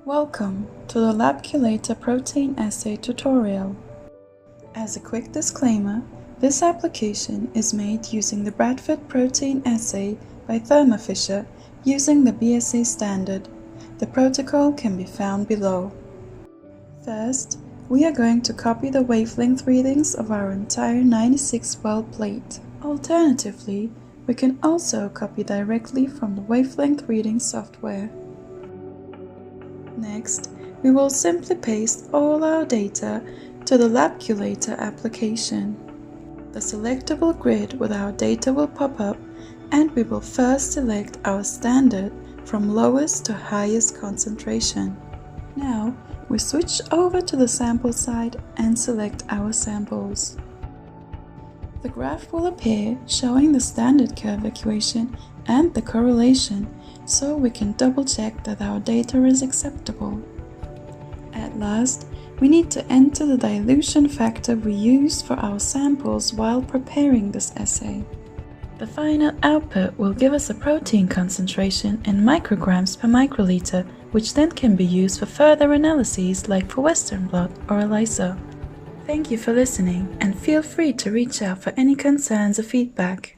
Welcome to the Labculator protein assay tutorial. As a quick disclaimer, this application is made using the Bradford protein assay by Thermo Fisher using the BSA standard. The protocol can be found below. First, we are going to copy the wavelength readings of our entire 96-well plate. Alternatively, we can also copy directly from the wavelength reading software. Next, we will simply paste all our data to the Labculator application. The selectable grid with our data will pop up, and we will first select our standard from lowest to highest concentration. Now, we switch over to the sample side and select our samples. The graph will appear showing the standard curve equation and the correlation, so we can double check that our data is acceptable. At last, we need to enter the dilution factor we used for our samples while preparing this assay. The final output will give us a protein concentration in micrograms per microliter, which then can be used for further analyses like for Western blot or ELISA. Thank you for listening, and feel free to reach out for any concerns or feedback.